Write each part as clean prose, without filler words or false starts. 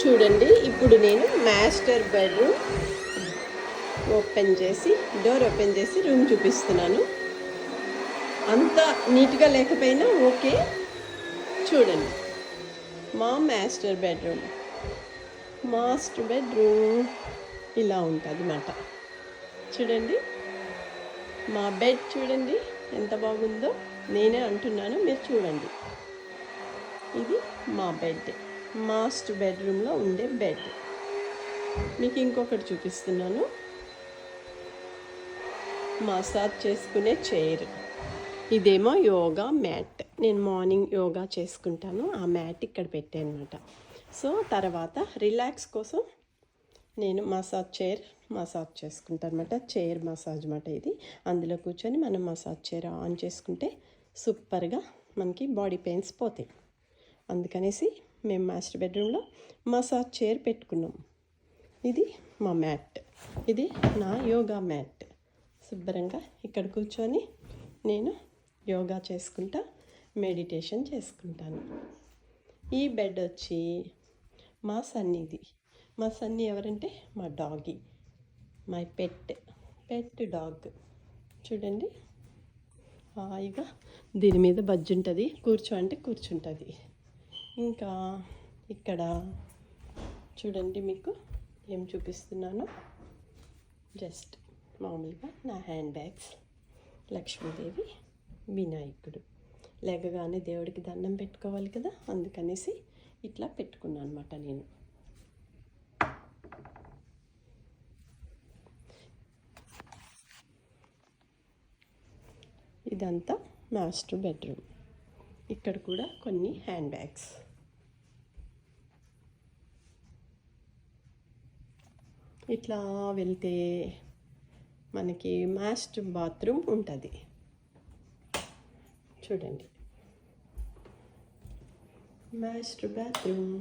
చూడండి, ఇప్పుడు నేను మాస్టర్ బెడ్రూమ్ డోర్ ఓపెన్ చేసి రూమ్ చూపిస్తున్నాను. అంత నీట్గా లేకపోయినా ఓకే. చూడండి, మా మాస్టర్ బెడ్రూమ్ ఇలా ఉంటుంది అన్నమాట. చూడండి, మా బెడ్ చూడండి ఎంత బాగుందో. నేనే అంటున్నాను, మీరు చూడండి. ఇది మా బెడ్, మాస్టర్ బెడ్రూమ్లో ఉండే బెడ్. మీకు ఇంకొకటి చూపిస్తున్నాను, మసాజ్ చేసుకునే చైర్. ఇదేమో యోగా మ్యాట్. నేను మార్నింగ్ యోగా చేసుకుంటాను, ఆ మ్యాట్ ఇక్కడ పెట్టాను అనమాట. సో తర్వాత రిలాక్స్ కోసం నేను మసాజ్ చేసుకుంటాను అనమాట. చైర్ మసాజ్ అనమాట ఇది. అందులో కూర్చొని మనం మసాజ్ చైర్ ఆన్ చేసుకుంటే సూపర్గా మనకి బాడీ పెయిన్స్ పోతాయి. అందుకనేసి మేము మాస్టర్ బెడ్రూమ్లో మసాజ్ చైర్ పెట్టుకున్నాం. ఇది మా మ్యాట్, ఇది నా యోగా మ్యాట్. శుభ్రంగా ఇక్కడ కూర్చొని నేను యోగా చేసుకుంటా, మెడిటేషన్ చేసుకుంటాను. ఈ బెడ్ వచ్చి మా సన్నీది. మా సన్నీ ఎవరంటే మా డాగీ, మై పెట్ డాగ్. చూడండి, హాయిగా దీని మీద బజ్జి ఉంటుంది, అంటే కూర్చుంటుంది. ఇంకా ఇక్కడ చూడండి, మీకు ఏం చూపిస్తున్నాను, జస్ట్ మామూలుగా నా హ్యాండ్ బ్యాగ్స్, లక్ష్మీదేవి, వినాయకుడు. లేకగానే దేవుడికి దండం పెట్టుకోవాలి కదా, అందుకనేసి ఇట్లా పెట్టుకున్నాను అనమాట నేను. ఇదంతా మాస్టర్ బెడ్రూమ్. ఇక్కడ కూడా కొన్ని హ్యాండ్ బ్యాగ్స్. ఇట్లా వెళ్తే మనకి మాస్టర్ బాత్రూమ్ ఉంటుంది. చూడండి, మాస్టర్ బాత్రూమ్.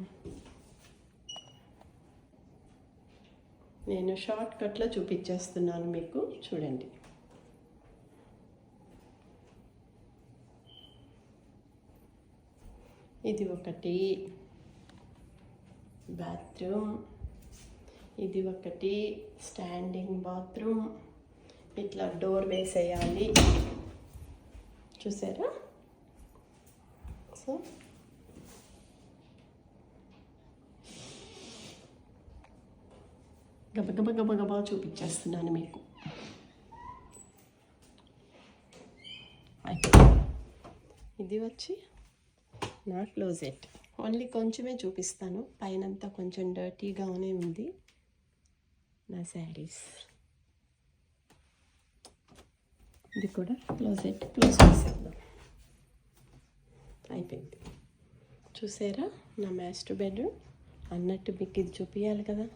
నేను షార్ట్ కట్లో చూపించేస్తున్నాను మీకు. చూడండి, ఇది ఒకటి బాత్రూమ్, ఇది ఒకటి స్టాండింగ్ బాత్రూమ్. ఇట్లా డోర్ వేసేయాలి, చూసారా? సో గబగబా చూపించేస్తున్నాను మీకు. ఇది వచ్చి నా క్లోజెట్. ఓన్లీ కొంచెమే చూపిస్తాను, పైనంతా కొంచెం డర్టీగానే ఉంది. నా శారీస్, ఇది కూడా క్లోజెట్ క్లోజ్ చేసేద్దాం. అయిపోయింది. చూసారా నా మాస్టర్ బెడ్రూమ్? అన్నట్టు మీకు ఇది చూపించాలి కదా.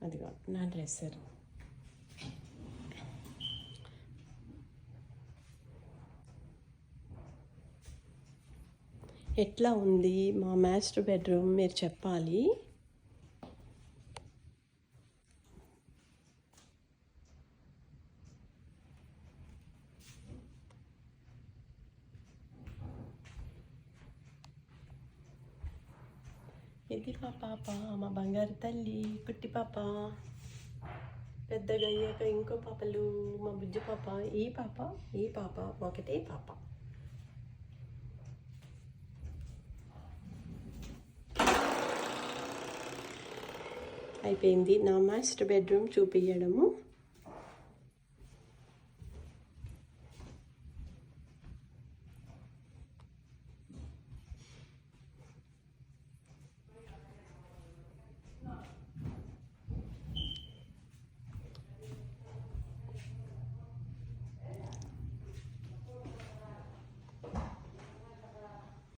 అదిగో నా డ్రెస్సర్. ఎట్లా ఉంది మా మాస్టర్ బెడ్రూమ్ మీరు చెప్పాలి. ఇది మా పాప, మా బంగారు తల్లి, కుట్టి పాప. పెద్దగా అయ్యాక ఇంకో పాపలు, మా బుజ్జి పాప. ఈ పాప ఒకటే పాప. అయిపోయింది నా మాస్టర్ బెడ్రూమ్ చూపించడము.